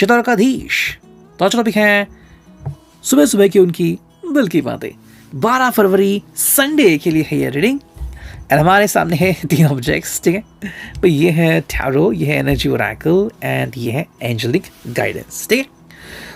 चित्रकाधीश। तो चलो भी हैं सुबह सुबह की उनकी दिल की बातें। 12 फरवरी संडे के लिए है ये रीडिंग एंड हमारे सामने है 3 ऑब्जेक्ट्स, ठीक है। तो ये है टैरो, ये है एनर्जी ओरेकल एंड ये है एंजेलिक गाइडेंस, ठीक है।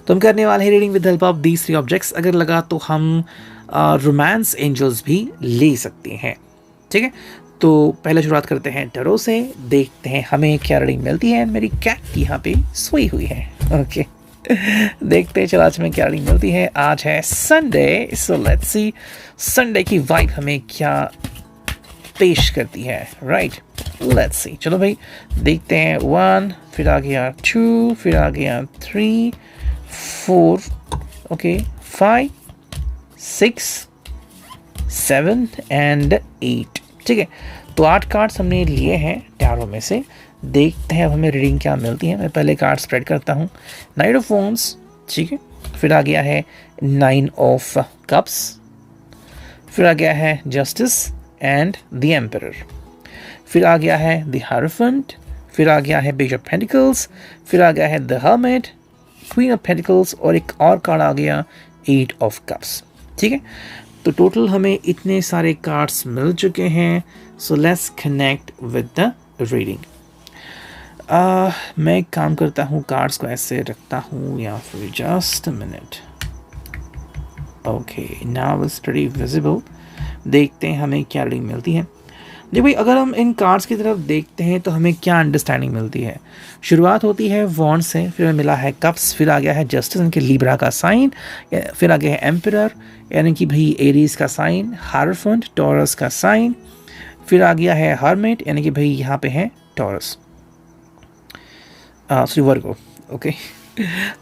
तो हम करने वाले हैं reading with help of these 3 objects. अगर लगा तो हम रोमांस एंजल्स भी ले सकते हैं, ठीक है। तो पहले शुरुआत करते हैं टैरो से, देखते हैं हमें क्या रीडिंग मिलती है। मेरी कैट यहाँ पे सोई हुई है, ओके। देखते हैं चलो आज में क्या रीडिंग मिलती है। आज है Sunday, so let's see Sunday की वाइब हमें क्या पेश करती है, राइट। लेट्स सी, चलो भाई देखते हैं। 1, फिर आ गया 2, फिर आ गया 3, 4, ओके 5, 6, 7 एंड 8, ठीक है। तो 8 कार्ड्स हमने लिए हैं टैरो में से। देखते हैं अब हमें रीडिंग क्या मिलती है। मैं पहले कार्ड स्प्रेड करता हूँ। 9 ऑफ वॉन्ड्स, ठीक है। फिर आ गया है 9 ऑफ कप्स, फिर आ गया है जस्टिस एंड द एम्परर, फिर आ गया है द हायरोफेंट, फिर आ गया है पेज ऑफ पेंटिकल्स, फिर आ गया है the hermit, queen of pentacles और एक और कार्ड आ गया 8 ऑफ कप्स, ठीक है। तो टोटल हमें इतने सारे कार्ड्स मिल चुके हैं। So let's connect with the reading. मैं एक काम करता हूँ, कार्ड्स को ऐसे रखता हूँ या फिर just a minute. Okay, now it's pretty visible. देखते हैं हमें क्या रीडिंग मिलती है। देखो भाई, अगर हम इन कार्ड्स की तरफ देखते हैं तो हमें क्या अंडरस्टैंडिंग मिलती है। शुरुआत होती है वॉन्ड से, फिर मिला है कप्स, फिर आ गया है जस्टिस यानी कि लिब्रा का साइन, फिर आ गया है एम्परर यानी कि भाई एरीज का साइन, हायरोफेंट टॉरस का साइन, फिर आ गया है हर्मिट यानी कि भाई यहाँ पे है टॉरस, सॉरी वर्गो, ओके।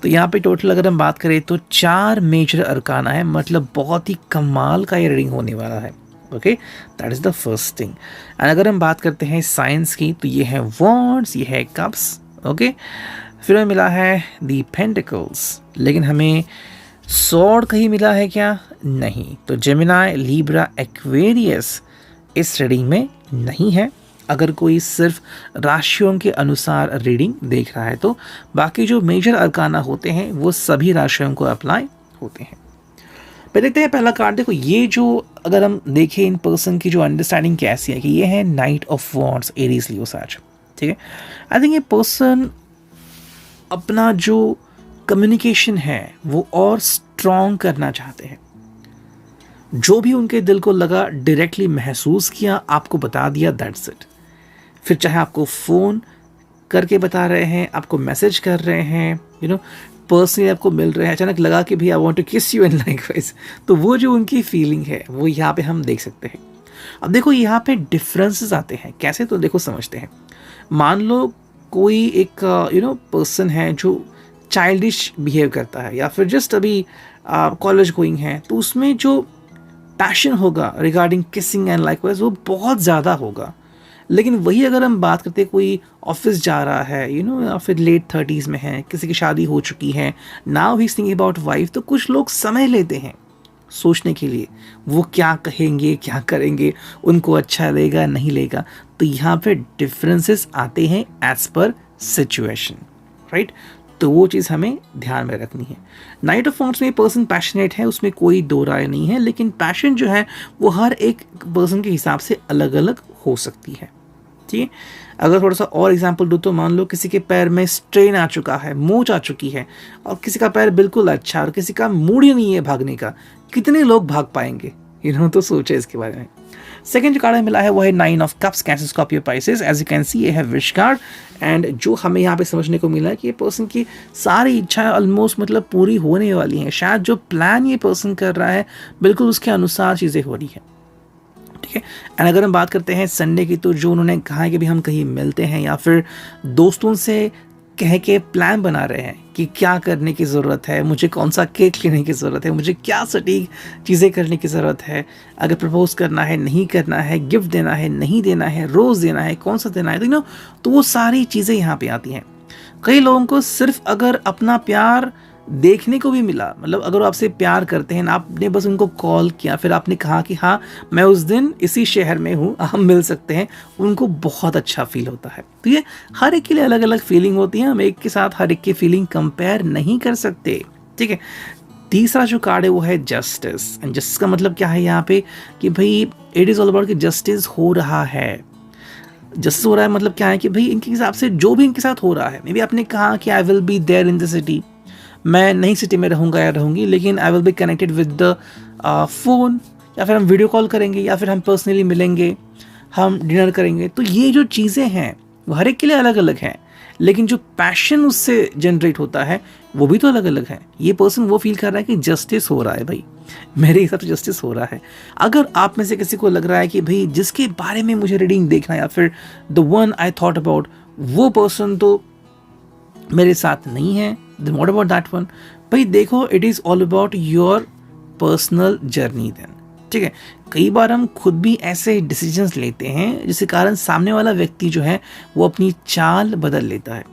तो यहाँ पे टोटल अगर हम बात करें तो 4 मेजर अरकाना है, मतलब बहुत ही कमाल का ये रीडिंग होने वाला है, okay. That is the first thing. And अगर हम बात करते हैं साइंस की तो ये है वॉन्ड्स, ये है कप्स, ओके। फिर हमें मिला है दी पेंटिकल्स, लेकिन हमें सॉर्ड कहीं मिला है क्या? नहीं। तो जेमिनाई, लिब्रा, एक्वेरियस इस रीडिंग में नहीं है, अगर कोई सिर्फ राशियों के अनुसार रीडिंग देख रहा है तो। बाकी जो मेजर अरकाना होते हैं वो सभी राशियों को अप्लाई होते हैं। पर देखते हैं पहला कार्ड। देखो ये जो अगर हम देखें इन पर्सन की जो अंडरस्टैंडिंग कैसी है कि ये है night of wands, Aries Leo साज, ठीक है। आई थिंक ये पर्सन अपना जो कम्युनिकेशन है वो और स्ट्रॉन्ग करना चाहते हैं। जो भी उनके दिल को लगा, डायरेक्टली महसूस किया, आपको बता दिया, दैट्स इट। फिर चाहे आपको फ़ोन करके बता रहे हैं, आपको मैसेज कर रहे हैं, यू नो पर्सनली आपको मिल रहे हैं, अचानक लगा कि भैया आई वांट टू किस यू एंड लाइकवाइज, तो वो जो उनकी फीलिंग है वो यहाँ पे हम देख सकते हैं। अब देखो यहाँ पे डिफरेंसेस आते हैं कैसे, तो देखो समझते हैं। मान लो कोई एक पर्सन है जो चाइल्डिश बिहेव करता है या फिर जस्ट अभी कॉलेज गोइंग है, तो उसमें जो पैशन होगा रिगार्डिंग किसिंग एंड लाइकवाइज वो बहुत ज़्यादा होगा। लेकिन वही अगर हम बात करते हैं कोई ऑफिस जा रहा है या फिर लेट 30s में है, किसी की शादी हो चुकी है, now he is thinking about wife, तो कुछ लोग समय लेते हैं सोचने के लिए वो क्या कहेंगे, क्या करेंगे, उनको अच्छा लगेगा नहीं लगेगा। तो यहाँ पे डिफरेंसेस आते हैं एज पर सिचुएशन, राइट। तो वो चीज़ हमें ध्यान में रखनी है। नाइट ऑफ वॉन्ड्स में पर्सन पैशनेट है, उसमें कोई दो राय नहीं है, लेकिन पैशन जो है वो हर एक पर्सन के हिसाब से अलग अलग हो सकती है, ठीक है। अगर थोड़ा सा और एग्जांपल दूँ तो मान लो किसी के पैर में स्ट्रेन आ चुका है, मोच आ चुकी है, और किसी का पैर बिल्कुल अच्छा और किसी का मूड ही नहीं है भागने का, कितने लोग भाग पाएंगे, तो सोचे इसके बारे में। सेकेंड जो कार्ड मिला है वो है 9 of cups, Cancer, Scorpio, Pisces. As you can see ये है विश कार्ड। एंड जो हमें यहाँ पे समझने को मिला है कि ये पर्सन की सारी इच्छाएं ऑलमोस्ट मतलब पूरी होने वाली हैं। शायद जो प्लान ये पर्सन कर रहा है बिल्कुल उसके अनुसार चीज़ें हो रही है, ठीक है। एंड अगर हम बात करते हैं संडे की, तो जो उन्होंने कहा है कि भी हम कहीं मिलते हैं या फिर दोस्तों से कह के प्लान बना रहे हैं कि क्या करने की ज़रूरत है, मुझे कौन सा केक लेने की ज़रूरत है, मुझे क्या सटीक चीज़ें करने की ज़रूरत है, अगर प्रपोज करना है नहीं करना है, गिफ्ट देना है नहीं देना है, रोज़ देना है कौन सा देना है, तो वो सारी चीज़ें यहाँ पे आती हैं। कई लोगों को सिर्फ अगर अपना प्यार देखने को भी मिला। मतलब अगर वो आपसे प्यार करते हैं, आपने बस उनको कॉल किया, फिर आपने कहा कि हाँ मैं उस दिन इसी शहर में हूँ, हम मिल सकते हैं, उनको बहुत अच्छा फील होता है। तो ये हर एक के लिए अलग अलग फीलिंग होती है, हम एक के साथ हर एक की फीलिंग कंपेयर नहीं कर सकते, ठीक है। तीसरा जो कार्ड है वो है जस्टिस। एंड जस्टिस का मतलब क्या है यहाँ पे कि भाई इट इज़ ऑल अबाउट कि जस्टिस हो रहा है। जस्टिस हो रहा है मतलब क्या है कि भाई इनके हिसाब से जो भी इनके साथ हो रहा है, मे बी आपने कहा कि I will be there in the city, मैं नई सिटी में रहूँगा या रहूँगी, लेकिन I will be connected with the phone, या फिर हम वीडियो कॉल करेंगे, या फिर हम पर्सनली मिलेंगे, हम डिनर करेंगे। तो ये जो चीज़ें हैं वो हर एक के लिए अलग अलग हैं, लेकिन जो पैशन उससे जनरेट होता है वो भी तो अलग अलग है। ये पर्सन वो फील कर रहा है कि जस्टिस हो रहा है, भाई मेरे हिसाब से जस्टिस हो रहा है। अगर आप में से किसी को लग रहा है कि भाई जिसके बारे में मुझे रीडिंग देखना है, या फिर the one I thought about, वो पर्सन तो मेरे साथ नहीं है, then what about that one? भाई देखो, it is all about your personal journey then, ठीक है। कई बार हम खुद भी ऐसे डिसीजंस लेते हैं जिसके कारण सामने वाला व्यक्ति जो है वो अपनी चाल बदल लेता है।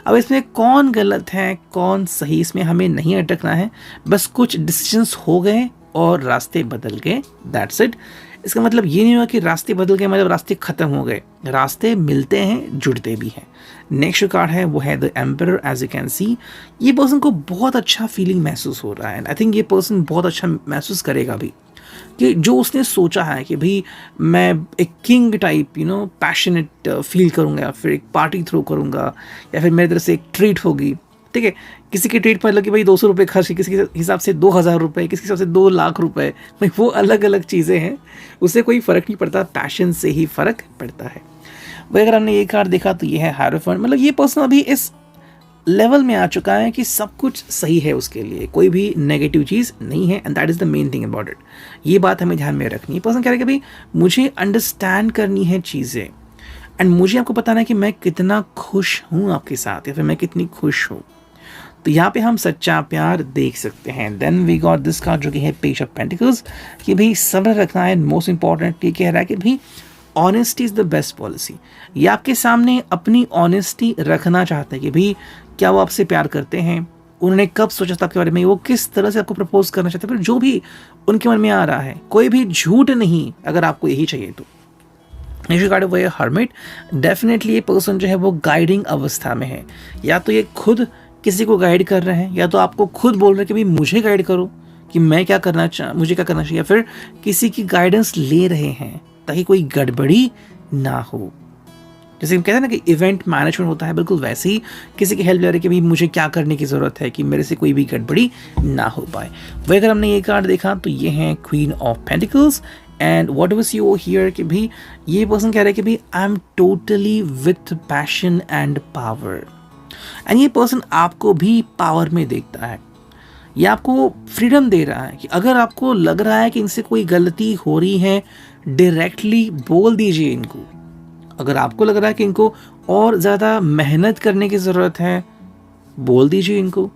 अब इसमें कौन गलत है कौन सही, इसमें हमें नहीं अटकना है, बस कुछ डिसीजंस हो गए और रास्ते बदल गए, दैट्स इट। इसका मतलब ये नहीं हुआ कि रास्ते बदल गए मतलब रास्ते खत्म हो गए, रास्ते मिलते हैं, जुड़ते भी हैं। नेक्स्ट कार्ड है वो है the emperor. As you can see, ये पर्सन को बहुत अच्छा फीलिंग महसूस हो रहा है, आई थिंक ये पर्सन बहुत अच्छा महसूस करेगा भी, कि जो उसने सोचा है कि भाई मैं एक किंग टाइप पैशनेट फील करूँगा, या फिर एक पार्टी थ्रो करूँगा, या फिर मेरी तरफ से एक ट्रीट होगी, ठीक है। किसी की ट्रीट पर मतलब कि भाई 200 रुपये खर्च, किसी के हिसाब से 2000 रुपये, किसी के हिसाब से 2 लाख रुपए, भाई वो अलग अलग चीज़ें हैं, उससे कोई फ़र्क नहीं पड़ता, पैशन से ही फ़र्क पड़ता है। वही अगर हमने ये कार्ड देखा तो ये है हायरोफेंट। मतलब ये पर्सन अभी इस लेवल में आ चुका है कि सब कुछ सही है उसके लिए, कोई भी नेगेटिव चीज़ नहीं है, and that is the main thing about it. ये बात हमें ध्यान में रखनी है। पर्सन कह रहा है कि भाई मुझे अंडरस्टैंड करनी है चीज़ें, एंड मुझे आपको बताना है कि मैं कितना खुश हूँ आपके साथ, या फिर मैं कितनी खुश हूँ। तो यहाँ पे हम सच्चा प्यार देख सकते हैं। Then we got this card जो कि है पेज ऑफ पेंटिकल्स, कि भाई सब्र रखना है। मोस्ट इंपॉर्टेंट ये कह रहा है कि भाई honesty is the best policy. ये आपके सामने अपनी ऑनेस्टी रखना चाहते हैं कि भाई क्या वो आपसे प्यार करते हैं, उन्होंने कब सोचा था आपके बारे में, वो किस तरह से आपको प्रपोज करना चाहते हैं, फिर जो भी उनके मन में आ रहा है, कोई भी झूठ नहीं अगर आपको यही चाहिए तो। नेक्स्ट कार्ड वो है हर्मिट। डेफिनेटली ये पर्सन जो है वो गाइडिंग अवस्था में है, या तो ये खुद किसी को गाइड कर रहे हैं, या तो आपको खुद बोल रहे हैं कि भाई मुझे गाइड करो कि मैं क्या करना मुझे क्या करना चाहिए, या फिर किसी की गाइडेंस ले रहे हैं ताकि कोई गड़बड़ी ना हो। जैसे हम कहते हैं ना कि इवेंट मैनेजमेंट होता है, बिल्कुल वैसे ही किसी की हेल्प ले रहे कि भाई मुझे क्या करने की ज़रूरत है कि मेरे से कोई भी गड़बड़ी ना हो पाए। वही अगर हमने ये कार्ड देखा तो ये है queen of pentacles. And what was you here कि भाई ये पर्सन कह रहा है कि भाई I am totally with passion and power. And ये पर्सन आपको भी पावर में देखता है, ये आपको फ्रीडम दे रहा है कि अगर आपको लग रहा है कि इनसे कोई गलती हो रही है, डायरेक्टली बोल दीजिए इनको। अगर आपको लग रहा है कि इनको और ज़्यादा मेहनत करने की ज़रूरत है, बोल दीजिए इनको।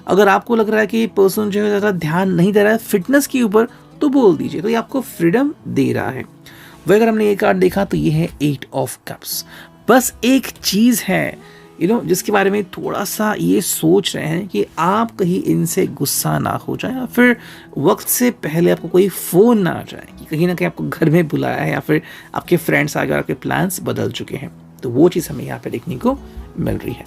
अगर आपको लग रहा है कि पर्सन जो है ज़्यादा ध्यान नहीं दे रहा है फिटनेस के ऊपर, तो बोल दीजिए। तो ये आपको फ्रीडम दे रहा है। वह अगर हमने ये कार्ड देखा तो ये है 8 ऑफ कप्स। बस एक चीज़ है जिसके बारे में थोड़ा सा ये सोच रहे हैं कि आप कहीं इनसे गुस्सा ना हो जाए, या फिर वक्त से पहले आपको कोई फ़ोन ना आ जाए कि कहीं ना कहीं आपको घर में बुलाया है, या फिर आपके फ्रेंड्स आ गए, आपके प्लान्स बदल चुके हैं। तो वो चीज़ हमें यहाँ पे देखने को मिल रही है।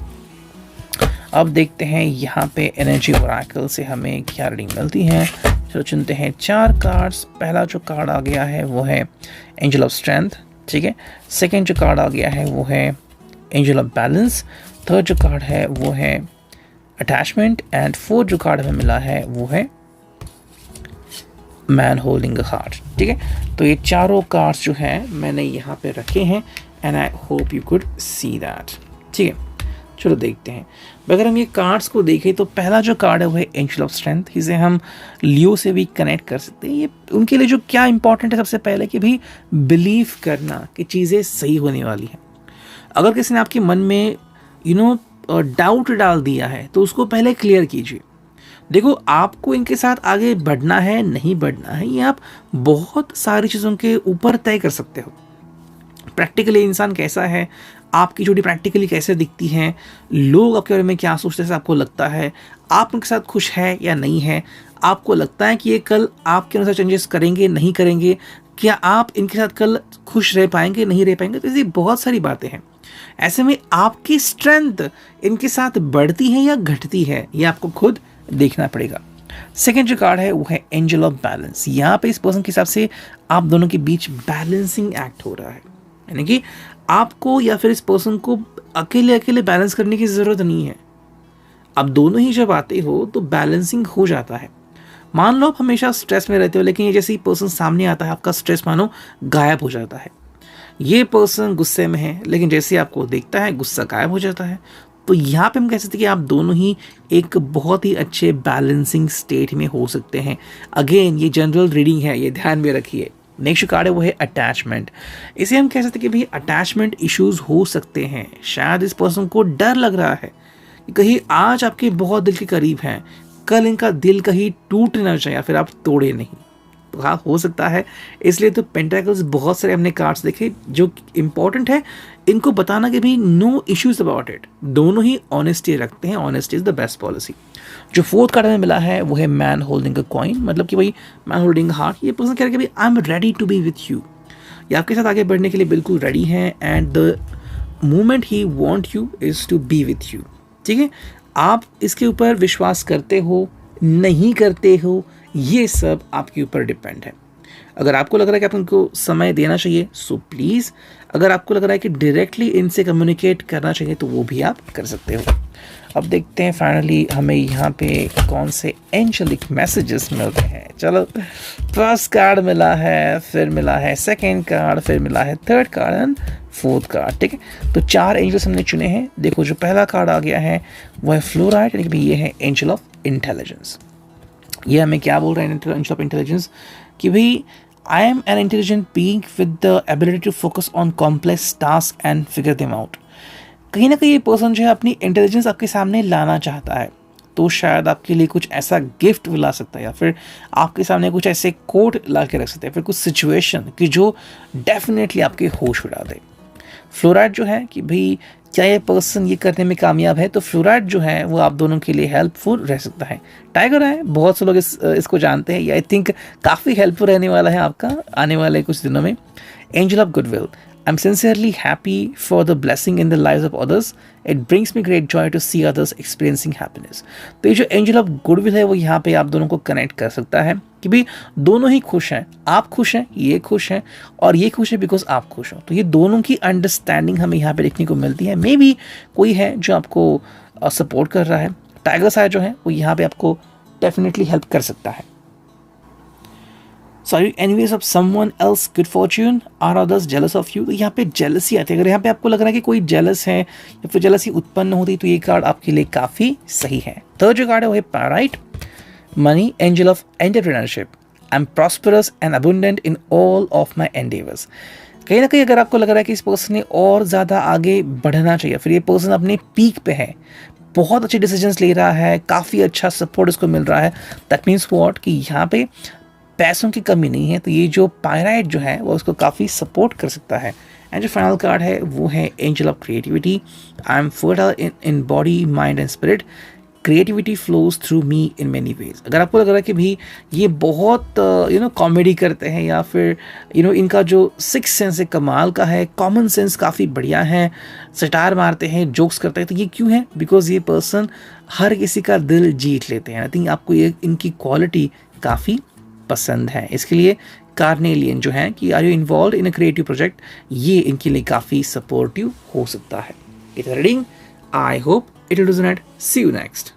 अब देखते हैं यहाँ पे एनर्जी ओरेकल से हमें क्या रीडिंग मिलती है। चलो चुनते हैं 4 कार्ड्स। पहला जो कार्ड आ गया है वो है एंजल ऑफ स्ट्रेंथ, ठीक है। सेकेंड जो कार्ड आ गया है वो है एंजल ऑफ बैलेंस। थर्ड जो कार्ड है वो है अटैचमेंट। एंड फोर्थ जो कार्ड हमें मिला है वो है मैन होल्डिंग अ हार्ट, ठीक है। तो ये चारों कार्ड्स जो हैं मैंने यहाँ पे रखे हैं, and I hope you could see that, ठीक है। चलो देखते हैं। अगर हम ये कार्ड्स को देखें तो पहला जो कार्ड है वो है एंजल ऑफ स्ट्रेंथ। इसे हम लियो से भी कनेक्ट कर सकते हैं। ये उनके लिए जो क्या इंपॉर्टेंट है, सबसे पहले कि भाई बिलीव करना कि चीज़ें सही होने वाली हैं। अगर किसी ने आपके मन में डाउट डाल दिया है तो उसको पहले क्लियर कीजिए। देखो, आपको इनके साथ आगे बढ़ना है नहीं बढ़ना है, ये आप बहुत सारी चीज़ों के ऊपर तय कर सकते हो। प्रैक्टिकली इंसान कैसा है आपकी जोड़ी प्रैक्टिकली कैसे दिखती हैं, लोग आपके बारे में क्या सोचते हैं, ऐसा आपको लगता है, आप उनके साथ खुश है या नहीं है, आपको लगता है कि ये कल आपके अनुसार चेंजेस करेंगे नहीं करेंगे, क्या आप इनके साथ कल खुश रह पाएंगे नहीं रह पाएंगे। तो ऐसी बहुत सारी बातें हैं। ऐसे में आपकी स्ट्रेंथ इनके साथ बढ़ती है या घटती है, ये आपको खुद देखना पड़ेगा। सेकेंड जो कार्ड है वो है एंजल ऑफ बैलेंस। यहाँ पे इस पर्सन के हिसाब से आप दोनों के बीच बैलेंसिंग एक्ट हो रहा है, यानी कि आपको या फिर इस पर्सन को अकेले अकेले बैलेंस करने की ज़रूरत नहीं है। अब दोनों ही जब आते हो तो बैलेंसिंग हो जाता है। मान लो आप हमेशा स्ट्रेस में रहते हो, लेकिन ये जैसे ही पर्सन सामने आता है आपका स्ट्रेस मानो गायब हो जाता है। ये पर्सन गुस्से में है, लेकिन जैसे आपको देखता है गुस्सा गायब हो जाता है। तो यहाँ पे हम कह सकते हैं कि आप दोनों ही एक बहुत ही अच्छे बैलेंसिंग स्टेट में हो सकते हैं। अगेन ये जनरल रीडिंग है, ये ध्यान में रखिए। नेक्स्ट कार्ड है वो है अटैचमेंट। इसे हम कह सकते हैं कि भाई अटैचमेंट इश्यूज हो सकते हैं। शायद इस पर्सन को डर लग रहा है कि कहीं आज आपके बहुत दिल के करीब हैं, कल इनका दिल कहीं टूट ना जाए या फिर आप तोड़े नहीं। तो हाँ, हो सकता है। इसलिए तो पेंटाकल्स बहुत सारे हमने कार्ड्स देखे। जो इम्पोर्टेंट है इनको बताना कि भाई नो इश्यूज अबाउट इट, दोनों ही ऑनेस्टी रखते हैं। Honesty is the best policy. जो फोर्थ कार्ड हमें मिला है वो है मैन होल्डिंग अ कॉइन, मतलब कि भाई मैन होल्डिंग हार्ट। ये पर्सन कह रहा है कि भाई I am ready to be with you, ये आपके साथ आगे बढ़ने के लिए बिल्कुल रेडी है। And the moment he want you is to be with you. ठीक है, आप इसके ऊपर विश्वास करते हो नहीं करते हो, ये सब आपके ऊपर डिपेंड है। अगर आपको लग रहा है कि आप उनको समय देना चाहिए सो प्लीज़, अगर आपको लग रहा है कि डायरेक्टली इनसे कम्युनिकेट करना चाहिए तो वो भी आप कर सकते हो। अब देखते हैं फाइनली हमें यहाँ पे कौन से एंजेलिक मैसेजेस मिलते हैं। चलो, फर्स्ट कार्ड मिला है, फिर मिला है सेकेंड कार्ड, फिर मिला है third card and fourth card. ठीक है, तो 4 एंजल्स हमने चुने हैं। देखो जो पहला कार्ड आ गया है वो है फ्लोराइड, यानी कि ये है एंजल ऑफ इंटेलिजेंस। ये हमें क्या बोल रहे हैं एंजल ऑफ इंटेलिजेंस कि भाई I am an intelligent being with the ability to focus on complex task and figure them out. कहीं ना कहीं ये पर्सन जो है अपनी इंटेलिजेंस आपके सामने लाना चाहता है, तो शायद आपके लिए कुछ ऐसा गिफ्ट ला सकता है या फिर आपके सामने कुछ ऐसे कोड ला के रख सकते हैं, फिर कुछ सिचुएशन कि जो डेफिनेटली आपके होश उड़ा दे। फ्लोराइड जो है कि भाई क्या ये पर्सन ये करने में कामयाब है, तो फ्लोराइड जो है वो आप दोनों के लिए हेल्पफुल रह सकता है। टाइगर है, बहुत से लोग इसको जानते हैं, ये आई थिंक काफ़ी हेल्पफुल रहने वाला है आपका आने वाले कुछ दिनों में। Angel of goodwill, I'm sincerely happy for the blessing in the lives of others. It brings me great joy to see others experiencing happiness. तो ये जो एंजल ऑफ गुडविल है वो यहाँ पे आप दोनों को कनेक्ट कर सकता है कि भाई दोनों ही खुश हैं, आप खुश हैं, ये खुश हैं, और ये खुश है बिकॉज आप खुश हो। तो ये दोनों की अंडरस्टैंडिंग हमें यहाँ पे देखने को मिलती है। मे बी कोई है जो आपको सपोर्ट कर रहा है। टाइगर साइड जो है वो यहाँ पे आपको डेफिनेटली हेल्प कर सकता है। So are you envious of someone else good fortune? Are others jealous of you? तो यहाँ पे जेलसी आती है। अगर यहाँ पे आपको लग रहा है कि कोई जेलस है या फिर जेलसी उत्पन्न होती तो ये कार्ड आपके लिए काफ़ी सही है। थर्ड जो कार्ड है वो है pyrite money, angel of entrepreneurship. I am prosperous and abundant in all of my endeavours. कहीं ना कहीं अगर आपको लग रहा है कि इस पर्सन ने और ज़्यादा आगे बढ़ना चाहिए, फिर ये पर्सन अपने पीक पे है, बहुत अच्छे डिसीजंस ले रहा है, काफ़ी अच्छा सपोर्ट इसको मिल रहा है, दैट मीन्स व्हाट कि यहाँ पे पैसों की कमी नहीं है। तो ये जो पायराइट जो है वो उसको काफ़ी सपोर्ट कर सकता है। एंड जो फाइनल कार्ड है वो है angel of creativity. I am fertile in body mind and spirit, creativity flows through me in many ways. अगर आपको लग रहा है कि भाई ये बहुत कॉमेडी करते हैं या फिर इनका जो सिक्स सेंस है कमाल का है, कॉमन सेंस काफ़ी बढ़िया है, सटार मारते हैं, जोक्स करते हैं, तो ये क्यों है? बिकॉज ये पर्सन हर किसी का दिल जीत लेते हैं। आई थिंक आपको ये इनकी क्वालिटी काफ़ी पसंद है। इसके लिए कार्नेलियन जो है कि are you involve in a creative project, ये इनके लिए काफ़ी सपोर्टिव हो सकता है। It's reading, I hope it will resonate. See you next.